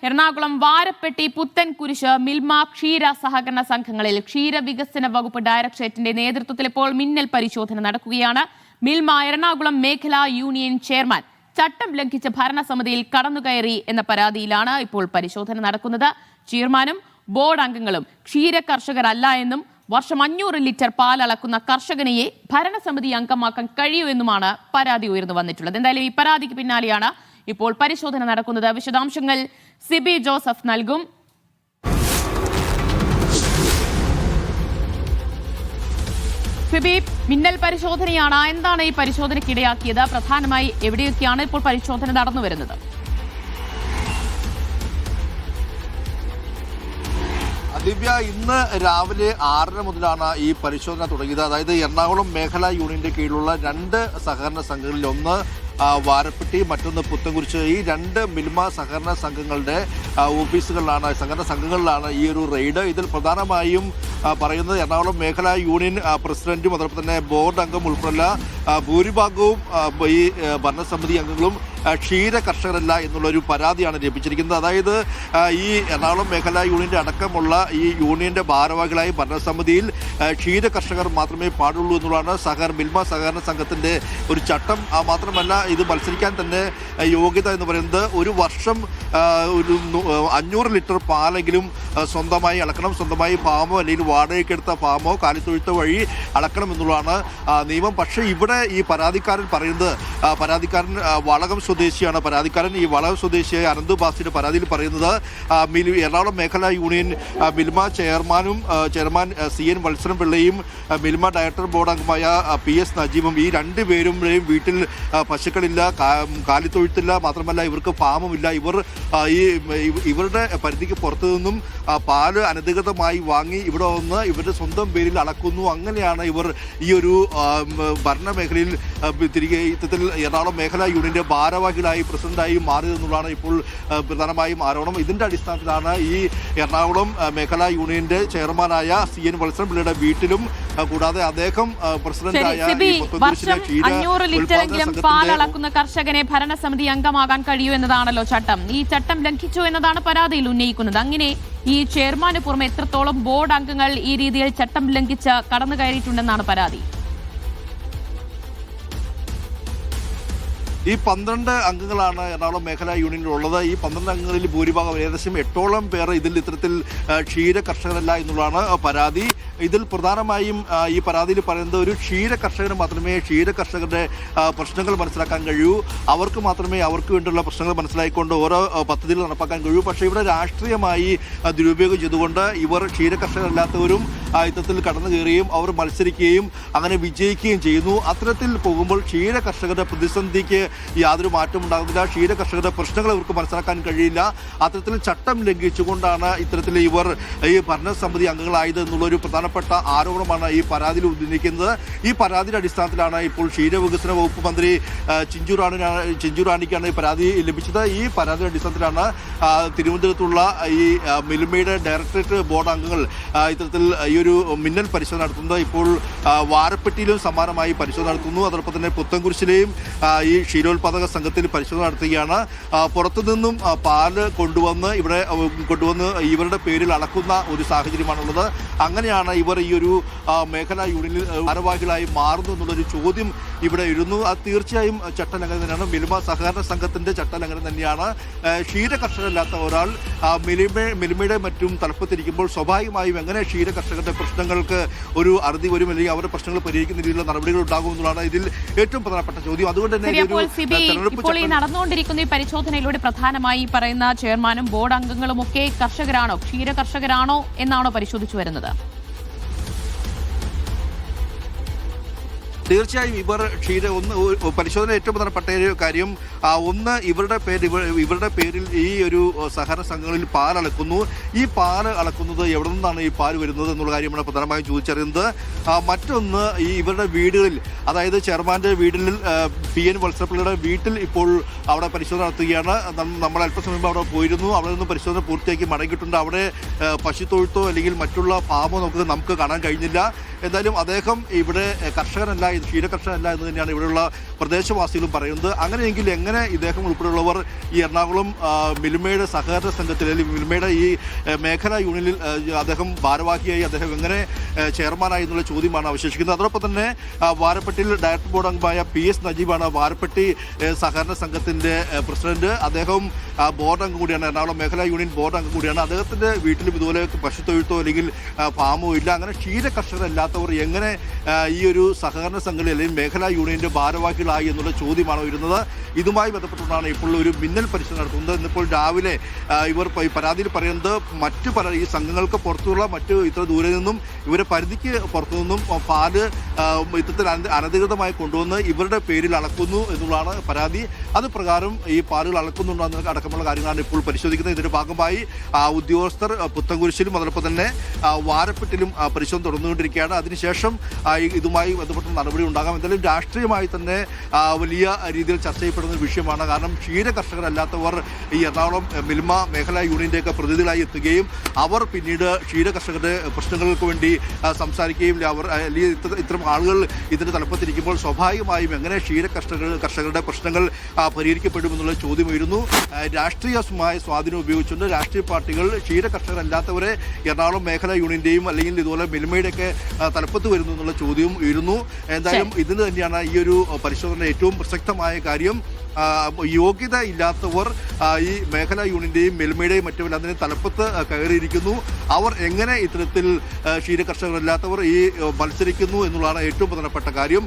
എറണാകുളം വാരപ്പെട്ടി പുത്തൻകുരിശ് മിൽമ ക്ഷീര സഹകരണ സംഘങ്ങളിൽ ക്ഷീരവികസന വകുപ്പ് ഡയറക്ടറേറ്റിന്റെ നേതൃത്വത്തിൽ ഇപ്പോൾ മിന്നൽ പരിശോധന നടക്കുകയാണ്. മിൽമ എറണാകുളം മേഖലാ യൂണിയൻ ചെയർമാൻ ചട്ടം ലംഘിച്ച് ഭരണസമിതിയിൽ കടന്നുകയറി എന്ന പരാതിയിലാണ് ഇപ്പോൾ പരിശോധന നടക്കുന്നത്. ചെയർമാനും ബോർഡ് അംഗങ്ങളും ക്ഷീര കർഷകരല്ല എന്നും വർഷം 500 ലിറ്റർ പാൽ അളക്കുന്ന കർഷകനെയെ ഭരണസമിതി അംഗമാക്കാൻ കഴിയൂ എന്നുമാണ് പരാതി ഉയർന്നു വന്നിട്ടുള്ളത്. എന്തായാലും ഈ പരാതിക്ക് പിന്നാലെയാണ് ഇപ്പോൾ പരിശോധന നടക്കുന്നത്. വിശദാംശങ്ങൾ സിബി ജോസഫ് നൽകും. സിബി, മിന്നൽ പരിശോധനയാണ്. എന്താണ് ഈ പരിശോധനയ്ക്ക് ഇടയാക്കിയത്? പ്രധാനമായി എവിടെയൊക്കെയാണ് ഇപ്പോൾ പരിശോധന നടന്നു വരുന്നത്? ദിവ്യ, ഇന്ന് രാവിലെ 6:30 മുതലാണ് ഈ പരിശോധന തുടങ്ങിയത്. അതായത് എറണാകുളം മേഖലാ യൂണിയന്റെ കീഴിലുള്ള 2 സഹകരണ സംഘങ്ങളിൽ, ഒന്ന് വാരപ്പെട്ടി, മറ്റൊന്ന് പുത്തൻകുരിശ്, ഈ 2 മിൽമ സഹകരണ സംഘങ്ങളുടെ ഓഫീസുകളിലാണ്, സഹകരണ സംഘങ്ങളിലാണ് ഈ ഒരു റെയ്ഡ്. ഇതിൽ പ്രധാനമായും പറയുന്നത് എറണാകുളം മേഖലാ യൂണിയൻ പ്രസിഡന്റും അതോടൊപ്പം തന്നെ ബോർഡ് അംഗം ഉൾപ്പെടെയുള്ള ഭൂരിഭാഗവും ഈ ഭരണസമിതി അംഗങ്ങളും ക്ഷീര കർഷകരല്ല എന്നുള്ളൊരു പരാതിയാണ് ലഭിച്ചിരിക്കുന്നത്. അതായത് ഈ എറണാകുളം മേഖലാ യൂണിയന്റെ അടക്കമുള്ള ഈ യൂണിയന്റെ ഭാരവാഹികളായി ഭരണസമിതിയിൽ ക്ഷീര കർഷകർ മാത്രമേ പാടുള്ളൂ എന്നുള്ളതാണ് മിൽമ സഹകരണ സംഘത്തിന്റെ ഒരു ചട്ടം. മാത്രമല്ല, ഇത് മത്സരിക്കാൻ തന്നെ യോഗ്യത എന്ന് പറയുന്നത് ഒരു വർഷം ഒരു 500 ലിറ്റർ പാലെങ്കിലും സ്വന്തമായി അളക്കണം. സ്വന്തമായി ഫാമോ അല്ലെങ്കിൽ വാടകയ്ക്കെടുത്ത ഫാമോ കാലിത്തൊഴുത്തോ വഴി അളക്കണം എന്നുള്ളതാണ് നിയമം. പക്ഷേ ഇവിടെ ഈ പരാതിക്കാരൻ പറയുന്നത്, പരാതിക്കാരൻ വളകം സ്വദേശിയാണ്. പരാതിക്കാരൻ ഈ വളകം സ്വദേശിയായ അനന്ത് ബാസിന്റെ പരാതിയിൽ പറയുന്നത് എറണാകുളം മേഖലാ യൂണിയൻ മിൽമ ചെയർമാൻ CN വത്സരം പിള്ളയും മിൽമ ഡയറക്ടർ ബോർഡ് അംഗമായ PS നജീബും, ഈ 2 പേരുടെയും വീട്ടിൽ പശുക്കളില്ല, കാലിത്തൊഴുത്തില്ല, മാത്രമല്ല ഇവർക്ക് ഫാമുമില്ല. ഇവരുടെ പരിധിക്ക് പുറത്തു നിന്നും പാല് അനധികൃതമായി വാങ്ങി ഇവിടെ വന്ന് ഇവരുടെ സ്വന്തം പേരിൽ അളക്കുന്നു. അങ്ങനെയാണ് ഇവർ ഈ ഒരു ഭരണമേഖലയിൽ തിരികെ ഇത്തരത്തിൽ എറണാകുളം മേഖലാ യൂണിയന്റെ ഭാരവാഹികളായി പ്രസിഡന്റായി മാറിയതെന്നുള്ളതാണ് ഇപ്പോൾ പ്രധാനമായും ആരോപണം. ഇതിന്റെ അടിസ്ഥാനത്തിലാണ് ഈ എറണാകുളം മേഖലാ യൂണിയന്റെ ചെയർമാനായ CN വത്സരം പിള്ളയുടെ വീട്ടിലും, കൂടാതെ അദ്ദേഹം പ്രസിഡന്റായ 500 ലിറ്ററെങ്കിലും പാൽ അളക്കുന്ന കർഷകനെ ഭരണസമിതി അംഗമാകാൻ കഴിയൂ എന്നതാണല്ലോ ചട്ടം. ഈ ചട്ടം ലംഘിച്ചു എന്നതാണ് പരാതിയിൽ ഉന്നയിക്കുന്നത്. അങ്ങനെ ഈ ചെയർമാന് പുറമെ എത്രത്തോളം ബോർഡ് അംഗങ്ങൾ ഈ രീതിയിൽ ചട്ടം ലംഘിച്ച് കടന്നു കയറിയിട്ടുണ്ടെന്നാണ് പരാതി? ഈ 12 അംഗങ്ങളാണ് എറണാകുളം മേഖലാ യൂണിയനിലുള്ളത്. ഈ 12 അംഗങ്ങളിൽ ഭൂരിഭാഗം ഏകദേശം 8ഓളം പേർ ഇതിൽ ക്ഷീര കർഷകരല്ല എന്നുള്ളതാണ് പരാതി. ഇതിൽ പ്രധാനമായും ഈ പരാതിയിൽ പറയുന്നത് ഒരു ക്ഷീര കർഷകന് മാത്രമേ ക്ഷീര കർഷകരുടെ പ്രശ്നങ്ങൾ മനസ്സിലാക്കാൻ കഴിയൂ. അവർക്ക് മാത്രമേ അവർക്ക് വേണ്ടിയുള്ള പ്രശ്നങ്ങൾ മനസ്സിലാക്കിക്കൊണ്ട് ഓരോ പദ്ധതികൾ നടപ്പാക്കാൻ കഴിയൂ. പക്ഷേ ഇവിടെ രാഷ്ട്രീയമായി ദുരുപയോഗം ചെയ്തുകൊണ്ട് ഇവർ ക്ഷീര കർഷകരല്ലാത്തവരും ഇത്തരത്തിൽ കടന്നു കയറുകയും അവർ മത്സരിക്കുകയും അങ്ങനെ വിജയിക്കുകയും ചെയ്യുന്നു. അത്തരത്തിൽ പോകുമ്പോൾ ക്ഷീര കർഷകരുടെ പ്രതിസന്ധിക്ക് യാതൊരു മാറ്റം ഉണ്ടാകുന്നില്ല. ക്ഷീര കർഷകരുടെ പ്രശ്നങ്ങൾ ഇവർക്ക് മനസ്സിലാക്കാൻ കഴിയില്ല. അത്തരത്തിൽ ചട്ടം ലംഘിച്ചുകൊണ്ടാണ് ഇത്തരത്തിൽ ഇവർ ഈ ഭരണസമിതി അംഗങ്ങളായത് എന്നുള്ളൊരു പ്രധാനപ്പെട്ട ആരോപണമാണ് ഈ പരാതിയിൽ ഉന്നയിക്കുന്നത്. ഈ പരാതിയുടെ അടിസ്ഥാനത്തിലാണ് ഇപ്പോൾ ക്ഷീരവികസന വകുപ്പ് മന്ത്രി ചിഞ്ചു റാണിക്കാണ് ഈ പരാതി ലഭിച്ചത്. ഈ പരാതിയുടെ അടിസ്ഥാനത്തിലാണ് തിരുവനന്തപുരത്തുള്ള ഈ മിൽമയുടെ ഡയറക്ടറേറ്റ് ബോർഡ് അംഗങ്ങൾ ഇത്തരത്തിൽ ഈ ഒരു മിന്നൽ പരിശോധന നടത്തുന്നത്. ഇപ്പോൾ വാരപ്പെട്ടിയിലും സമാനമായി പരിശോധന നടത്തുന്നു. അതോടൊപ്പം തന്നെ പുത്തൻകുരിശിലെയും ഈ ക്ഷീരോത്പാദക സംഘത്തിൽ പരിശോധന നടത്തുകയാണ്. പുറത്തുനിന്നും പാല് കൊണ്ടുവന്ന് ഇവരുടെ പേരിൽ അളക്കുന്ന ഒരു സാഹചര്യമാണുള്ളത്. അങ്ങനെയാണ് ഇവർ ഈ ഒരു മേഖലാ യൂണിയനിൽ ഭാരവാഹികളായി മാറുന്നു എന്നുള്ളൊരു ചോദ്യം ഇവിടെ ഇരുന്നു. അത് തീർച്ചയായും ചട്ടലംഘനം തന്നെയാണ്. മിൽമ സഹകരണ സംഘത്തിന്റെ ചട്ടലംഘനം തന്നെയാണ്. ക്ഷീര കർഷകരല്ലാത്ത ഒരാൾ മിൽമയുടെ മറ്റും തലപ്പത്തിരിക്കുമ്പോൾ സ്വാഭാവികമായും എങ്ങനെ ക്ഷീര കർഷകരുടെ പ്രശ്നങ്ങൾക്ക് ഒരു അറുതി വരും, അല്ലെങ്കിൽ അവരുടെ പ്രശ്നങ്ങൾ പരിഹരിക്കുന്ന രീതിയിലുള്ള നടപടികൾ ഉണ്ടാകും എന്നുള്ളതാണ് ഇതിൽ ഏറ്റവും പ്രധാനപ്പെട്ട ചോദ്യം. അതുകൊണ്ട് തന്നെ ഇപ്പോൾ ഈ നടന്നുകൊണ്ടിരിക്കുന്ന ഈ പരിശോധനയിലൂടെ പ്രധാനമായി പറയുന്ന ചെയർമാനും ബോർഡ് അംഗങ്ങളും ഒക്കെ കർഷകരാണോ, ക്ഷീര കർഷകരാണോ എന്നാണോ പരിശോധിച്ചു വരുന്നത്? തീർച്ചയായും ഇവർ പരിശോധന ഏറ്റവും പ്രധാനപ്പെട്ട ഒരു കാര്യം, ഒന്ന് ഇവരുടെ പേരിൽ ഈ ഒരു സഹകരണ സംഘങ്ങളിൽ പാൽ അളക്കുന്നു. ഈ പാല് അളക്കുന്നത് എവിടെ നിന്നാണ് ഈ പാൽ വരുന്നത് എന്നുള്ള കാര്യമാണ് പ്രധാനമായും ചോദിച്ചറിയുന്നത്. മറ്റൊന്ന്, ഈ ഇവരുടെ വീടുകളിൽ, അതായത് ചെയർമാന്റെ വീട്ടിൽ PN വത്സരപ്പിള്ളയുടെ വീട്ടിൽ ഇപ്പോൾ അവിടെ പരിശോധന നടത്തുകയാണ്. നമ്മൾ അല്പസമയം അവിടെ പോയിരുന്നു. അവിടെ നിന്ന് പരിശോധന പൂർത്തിയാക്കി മടങ്ങിയിട്ടുണ്ട്. അവിടെ പശുത്തൊഴുത്തോ അല്ലെങ്കിൽ മറ്റുള്ള ഫാമോ നമുക്ക് കാണാൻ കഴിഞ്ഞില്ല. എന്തായാലും അദ്ദേഹം ഇവിടെ കർഷകനല്ല, ഇത് ക്ഷീരകർഷകനല്ല എന്ന് തന്നെയാണ് ഇവിടെയുള്ള പ്രദേശവാസികളും പറയുന്നത്. അങ്ങനെയെങ്കിൽ എങ്ങനെ ഇദ്ദേഹം ഉൾപ്പെടെയുള്ളവർ ഈ എറണാകുളം മിൽമയുടെ സഹകരണ സംഘത്തിൽ അല്ലെങ്കിൽ മിൽമയുടെ ഈ മേഖലാ യൂണിയനിൽ അദ്ദേഹം ഭാരവാഹിയായി അദ്ദേഹം എങ്ങനെ ചെയർമാനായി എന്നുള്ള ചോദ്യമാണ് അവശേഷിക്കുന്നത്. അതോടൊപ്പം തന്നെ വാരപ്പെട്ടിയിൽ ഡയറക്ടർ ബോർഡ് അംഗമായ PS നജീബാണ് വാരപ്പെട്ടി സഹകരണ സംഘത്തിന്റെ പ്രസിഡന്റ്. അദ്ദേഹം ബോർഡ് അംഗം കൂടിയാണ്, എറണാകുളം മേഖലാ യൂണിയൻ ബോർഡ് അംഗം കൂടിയാണ്. അദ്ദേഹത്തിന്റെ വീട്ടിലും ഇതുപോലെ പശുത്തൊഴുത്തോ അല്ലെങ്കിൽ ഫാമോ ഇല്ല. അങ്ങനെ ക്ഷീര കർഷകരല്ലാത്തവർ എങ്ങനെ ഈ ഒരു സഹകരണ സംഘടന അല്ലെങ്കിൽ മേഖലാ യൂണിയന്റെ ഭാരവാഹികളായി എന്നുള്ള ചോദ്യമാണ് വരുന്നത്. ഇതുമായി ബന്ധപ്പെട്ടുകൊണ്ടാണ് ഇപ്പോൾ ഒരു മിന്നൽ പരിശോധന നടത്തുന്നത്. ഇന്നിപ്പോൾ രാവിലെ ഇവർ പരാതിയിൽ പറയുന്നത് മറ്റു പല ഈ സംഘങ്ങൾക്ക് പുറത്തുള്ള മറ്റു ഇത്ര ദൂരെ നിന്നും ഇവരെ പരിധിക്ക് പുറത്തു നിന്നും പാല് ഇത്തരത്തിൽ അനധികൃതമായി കൊണ്ടുവന്ന് ഇവരുടെ പേരിൽ അളക്കുന്നു എന്നുള്ളതാണ് പരാതി. അത് പ്രകാരം ഈ പാലുകൾ അളക്കുന്നുണ്ടോ എന്ന അടക്കമുള്ള കാര്യങ്ങളാണ് ഇപ്പോൾ പരിശോധിക്കുന്നത്. ഇതിന്റെ ഭാഗമായി ഉദ്യോഗസ്ഥർ പുത്തൻകുരിശിലും അതോടൊപ്പം തന്നെ വാരപ്പെട്ടിലും പരിശോധന തുടർന്നുകൊണ്ടിരിക്കുകയാണ്. അതിനുശേഷം ഇതുമായി ബന്ധപ്പെട്ട നടപടി ഉണ്ടാകാം. എന്തായാലും രാഷ്ട്രീയമായി തന്നെ വലിയ രീതിയിൽ ചർച്ച ചെയ്യപ്പെടുന്ന ഒരു വിഷയമാണ്. കാരണം ക്ഷീര കർഷകരല്ലാത്തവർ ഈ എറണാകുളം മിൽമ മേഖലാ യൂണിയന്റെയൊക്കെ പ്രതിനിധികളായി എത്തുകയും അവർ പിന്നീട് ക്ഷീര കർഷകരുടെ പ്രശ്നങ്ങൾക്ക് വേണ്ടി സംസാരിക്കുകയും അവർ അല്ലെങ്കിൽ ഇത്തരം ആളുകൾ ഇതിന്റെ തലപ്പത്തിരിക്കുമ്പോൾ സ്വാഭാവികമായും എങ്ങനെ ക്ഷീര കർഷകരുടെ പ്രശ്നങ്ങൾ പരിഹരിക്കപ്പെടുമെന്നുള്ള ചോദ്യം ഉയരുന്നു. രാഷ്ട്രീയമായ സ്വാധീനം ഉപയോഗിച്ചുകൊണ്ട് രാഷ്ട്രീയ പാർട്ടികൾ ക്ഷീര കർഷകരല്ലാത്തവരെ എറണാകുളം മേഖലാ യൂണിയന്റെയും അല്ലെങ്കിൽ ഇതുപോലെ മിൽമയുടെയൊക്കെ തലപ്പത്ത് വരുന്നു എന്നുള്ള ചോദ്യവും ഉയരുന്നു. എന്തായാലും ഇതിന് തന്നെയാണ് ഈ ഒരു പരിശോധന ഏറ്റവും പ്രസക്തമായ കാര്യം. യോഗ്യത ഇല്ലാത്തവർ ഈ മേഖലാ യൂണിയന്റെയും മിൽമയുടെയും മറ്റും അതിന് തലപ്പത്ത് കയറിയിരിക്കുന്നു. അവർ എങ്ങനെ ഇത്തരത്തിൽ ക്ഷീര കർഷകരല്ലാത്തവർ ഈ മത്സരിക്കുന്നു എന്നുള്ളതാണ് ഏറ്റവും പ്രധാനപ്പെട്ട കാര്യം.